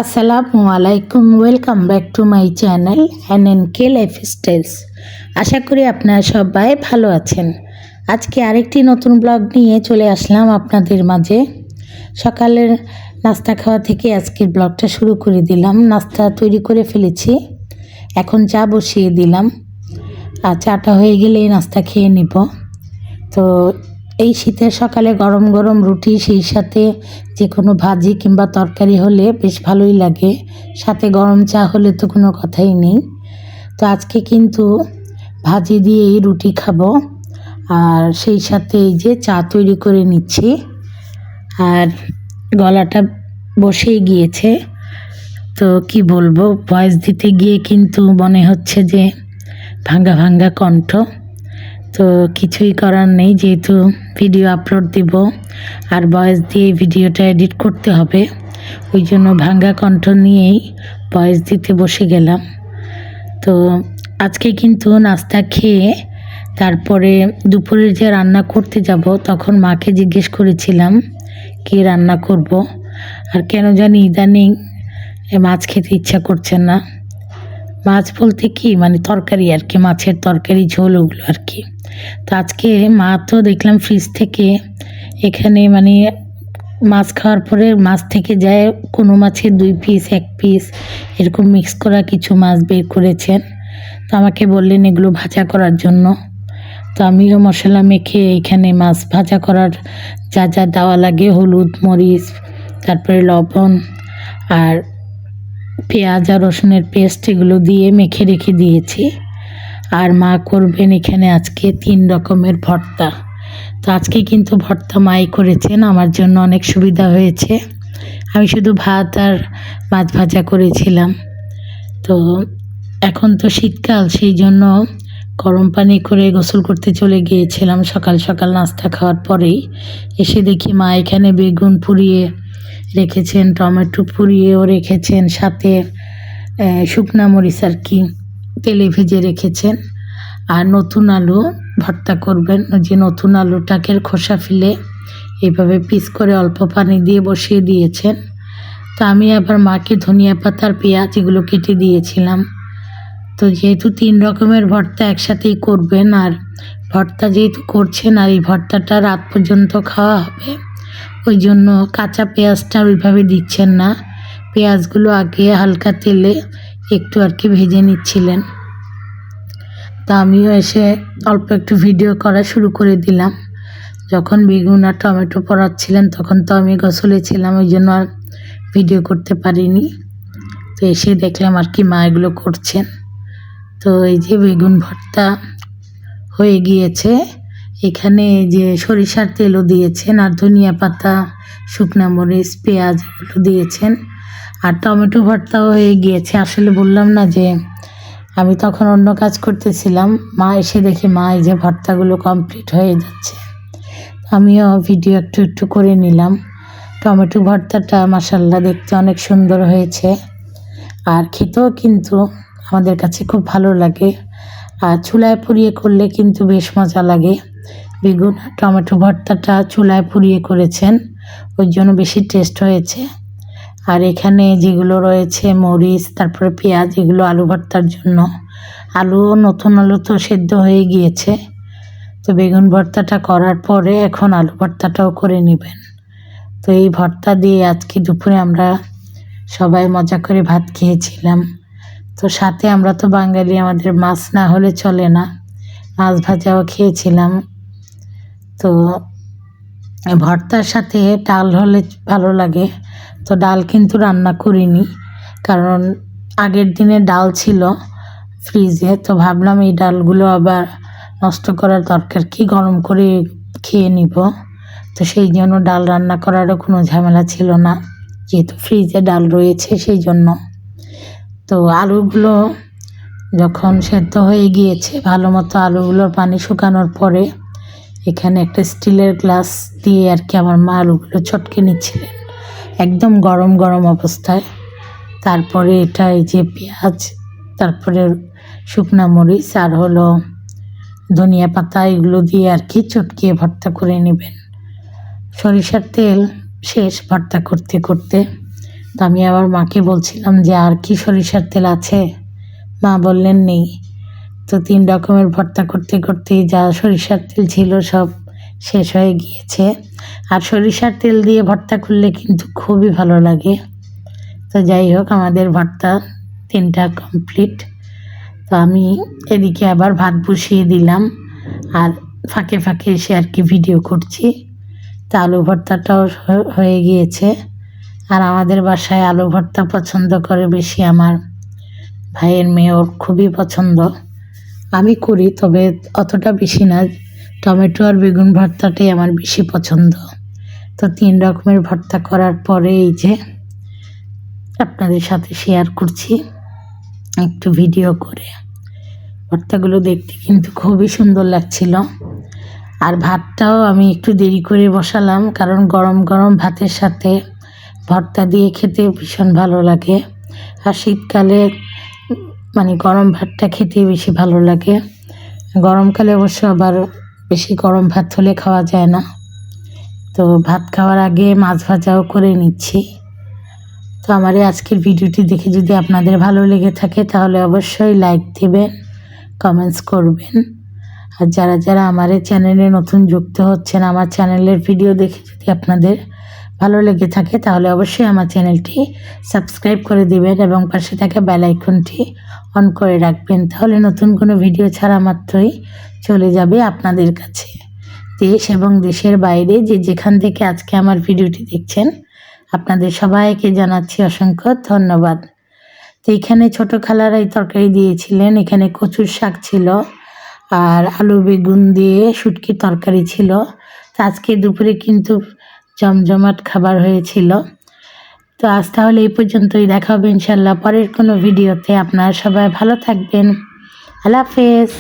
আসসালামু আলাইকুম, welcome back to my channel NNK lifestyles. আশা করি আপনারা সবাই ভালো আছেন। আজকে আরেকটি নতুন ব্লগ নিয়ে চলে আসলাম আপনাদের মাঝে। সকালের নাস্তা খাওয়া থেকে আজকের ব্লগটা শুরু করে দিলাম। নাস্তা তৈরি করে ফেলেছি, এখন চা বসিয়ে দিলাম। আর চাটা হয়ে গেলে নাস্তা খেয়ে নিব। তো এই শীতের সকালে গরম গরম রুটি, সেই সাথে যে কোনো ভাজি কিংবা তরকারি হলে বেশ ভালোই লাগে। সাথে গরম চা হলে তো কোনো কথাই নেই। তো আজকে কিন্তু ভাজি দিয়েই রুটি খাবো, আর সেই সাথে এই যে চা তৈরি করে নিচ্ছি। আর গলাটা বসেই গিয়েছে, তো কি বলবো, ভয়েস দিতে গিয়ে কিন্তু মনে হচ্ছে যে ভাঙ্গা ভাঙ্গা কণ্ঠ। তো কিছুই করার নেই, যেহেতু ভিডিও আপলোড দিব আর ভয়েস দিয়ে ভিডিওটা এডিট করতে হবে, ওই জন্য ভাঙ্গা কণ্ঠ নিয়েই ভয়েস দিতে বসে গেলাম। তো আজকে কিন্তু নাস্তা খেয়ে তারপরে দুপুরে যে রান্না করতে যাব, তখন মাকে জিজ্ঞেস করেছিলাম কি রান্না করব। আর কেন জানি ইদানিং মাছ খেতে ইচ্ছা করছে না। মাছ বলতে কি, মানে তরকারি আর কি, মাছের তরকারি, ঝোল, ওগুলো আর কি। তো আজকে মা তো দেখলাম ফ্রিজ থেকে এখানে মানে মাছ খাওয়ার পরে মাছ থেকে যায় কোনো মাছের 2 পিস 1 পিস এরকম মিক্স করা কিছু মাছ বের করেছেন। তো আমাকে বললেন এগুলো ভাজা করার জন্য। তো আমিও মশলা মেখে এখানে মাছ ভাজা করার যা যা দেওয়া লাগে, হলুদ, মরিচ, তারপরে লবণ আর পেঁয়াজ আর রসুনের পেস্ট, এগুলো দিয়ে মেখে রেখে দিয়েছি। আর মা করবেন এখানে আজকে 3 রকমের ভর্তা। তো আজকে কিন্তু ভর্তা মাই করেছেন, আমার জন্য অনেক সুবিধা হয়েছে। আমি শুধু ভাত আর মাছ ভাজা করেছিলাম। তো এখন তো শীতকাল, সেই জন্য গরম পানি করে গোসল করতে চলে গিয়েছিলাম সকাল সকাল নাস্তা খাওয়ার পরেই। এসে দেখি মা এখানে বেগুন পুড়িয়ে রেখেছেন, টমেটো পুড়িয়েও রেখেছেন, সাথে শুকনা মরিচ আর কি তেলে ভেজে রেখেছেন। আর নতুন আলু ভর্তা করবেন। যে নতুন আলুটাকে খোসা ফেলে এইভাবে পিস করে অল্প পানি দিয়ে বসিয়ে দিয়েছেন। তো আমি আবার মাকে ধনিয়া পাতার পেঁয়াজ এগুলো কেটে দিয়েছিলাম। তো যেহেতু 3 রকমের ভর্তা একসাথেই করবেন, আর ভর্তা যেহেতু করছেন আর এই ভর্তাটা রাত পর্যন্ত খাওয়া হবে, ওই জন্য কাঁচা পেঁয়াজটা ওইভাবে দিচ্ছেন না। পেঁয়াজগুলো আগে হালকা তেলে একটু আর কি ভেজে নিচ্ছিলেন। তা আমিও এসে অল্প একটু ভিডিও করা শুরু করে দিলাম। যখন বেগুন আর টমেটো পোড়াচ্ছিলেন তখন তো আমি গোসলে ছিলাম, ওই জন্য আর ভিডিও করতে পারিনি। তো এসে দেখলাম আর কি মা এগুলো করছেন। তো এই যে বেগুন ভর্তা হয়ে গিয়েছে। এখানে যে সরিষার তেলও দিয়েছেন, আর ধনিয়া পাতা, শুকনা মরিচ, পেঁয়াজ এগুলো দিয়েছেন। আর টমেটো ভর্তাও হয়ে গিয়েছে। আসলে বললাম না যে আমি তখন অন্য কাজ করতেছিলাম, মা এসে দেখি মা এই যে ভর্তাগুলো কমপ্লিট হয়ে যাচ্ছে। আমিও ভিডিও একটু একটু করে নিলাম। টমেটো ভর্তাটা মাশাআল্লাহ দেখতে অনেক সুন্দর হয়েছে, আর খেতেও কিন্তু আমাদের কাছে খুব ভালো লাগে। আর চুলায় পুড়িয়ে করলে কিন্তু বেশ মজা লাগে। বেগুন আর টমেটো ভর্তাটা চুলায় পুড়িয়ে করেছেন, ওই জন্য বেশি টেস্ট হয়েছে। আর এখানে যেগুলো রয়েছে মরিচ, তারপরে পেঁয়াজ, এগুলো আলু ভর্তার জন্য। নতুন আলু তো সেদ্ধ হয়ে গিয়েছে। তো বেগুন ভর্তাটা করার পরে এখন আলু ভর্তাটাও করে নেবেন। তো এই ভর্তা দিয়ে আজকে দুপুরে আমরা সবাই মজা করে ভাত খেয়েছিলাম। তো সাথে আমরা তো বাঙালি, আমাদের মাছ না হলে চলে না, মাছ ভাজাও খেয়েছিলাম। তো ভর্তার সাথে ডাল হলে ভালো লাগে। তো ডাল কিন্তু রান্না করিনি, কারণ আগের দিনে ডাল ছিল ফ্রিজে। তো ভাবলাম এই ডালগুলো আবার নষ্ট করার দরকার কি, গরম করে খেয়ে নিব। তো সেই জন্য ডাল রান্না করারও কোনো ঝামেলা ছিল না, যেহেতু ফ্রিজে ডাল রয়েছে সেই জন্য। তো আলুগুলো যখন সেদ্ধ হয়ে গিয়েছে ভালো মতো, আলুগুলোর পানি শুকানোর পরে এখানে একটা স্টিলের গ্লাস দিয়ে আর কি আমার মা আলুগুলো চটকে নিচ্ছিলেন একদম গরম গরম অবস্থায়। তারপরে এটা এই যে পেঁয়াজ, তারপরে শুকনা মরিচ আর হলো ধনিয়া পাতা, এগুলো দিয়ে আর কি চটকিয়ে ভর্তা করে নেবেন। সরিষার তেল শেষ ভর্তা করতে করতে। তো আমি আবার মাকে বলছিলাম যে আর কি সরিষার তেল আছে, মা বললেন নেই। তো 3 রকমের ভর্তা করতে করতে যা সরিষার তেল ছিল সব শেষ হয়ে গিয়েছে। আর সরিষার তেল দিয়ে ভর্তা করলে কিন্তু খুবই ভালো লাগে। তো যাই হোক, আমাদের ভর্তা 3টা কমপ্লিট। তো আমি এদিকে আবার ভাত বসিয়ে দিলাম, আর ফাঁকে ফাঁকে এসে আর কি ভিডিও করছি। তো আলু ভর্তাটাও হয়ে গিয়েছে। আর আমাদের বাসায় আলু ভর্তা পছন্দ করে বেশি আমার ভাইয়ের মেয়ে, ওর খুবই পছন্দ। আমি করি, তবে অতটা বেশি না। টমেটো আর বেগুন ভর্তাটাই আমার বেশি পছন্দ। তো 3 রকমের ভর্তা করার পরে এই যে আপনাদের সাথে শেয়ার করছি একটু ভিডিও করে। ভর্তাগুলো দেখতে কিন্তু খুবই সুন্দর লাগছিল। আর ভাতটাও আমি একটু দেরি করে বসালাম, কারণ গরম গরম ভাতের সাথে ভর্তা দিয়ে খেতে ভীষণ ভালো লাগে। আর শীতকালে মানে গরম ভাতটা খেতে বেশি ভালো লাগে। গরমকালে অবশ্য আবার বেশি গরম ভাত হলে খাওয়া যায় না। তো ভাত খাওয়ার আগে মাছ ভাজাও করে নিচ্ছি। তো আমার এই আজকের ভিডিওটি দেখে যদি আপনাদের ভালো লেগে থাকে তাহলে অবশ্যই লাইক দেবেন, কমেন্টস করবেন। আর যারা যারা আমার এই চ্যানেলে নতুন যুক্ত হচ্ছেন, আমার চ্যানেলের ভিডিও দেখে যদি আপনাদের ভালো লেগে থাকে তাহলে অবশ্যই আমার চ্যানেলটি সাবস্ক্রাইব করে দিবেন এবং পাশে থাকা বেল আইকনটি অন করে রাখবেন। তাহলে নতুন কোনো ভিডিও ছাড়া মাত্রই চলে যাবে আপনাদের কাছে। দেশ এবং দেশের বাইরে যে যেখান থেকে আজকে আমার ভিডিওটি দেখছেন, আপনাদের সবাইকে জানাচ্ছি অসংখ্য ধন্যবাদ। তো এখানে ছোট খালারাই তরকারি দিয়েছিলেন, এখানে কচুর শাক ছিল আর আলু বেগুন দিয়ে শুটকির তরকারি ছিল। তো আজকে দুপুরে কিন্তু জমজমাট খাবার হয়েছিল। তো আজ তাহলে এই পর্যন্তই, দেখা হবে ইনশাল্লাহ পরের কোনো ভিডিওতে। আপনারা সবাই ভালো থাকবেন। আল্লাহ হাফেজ।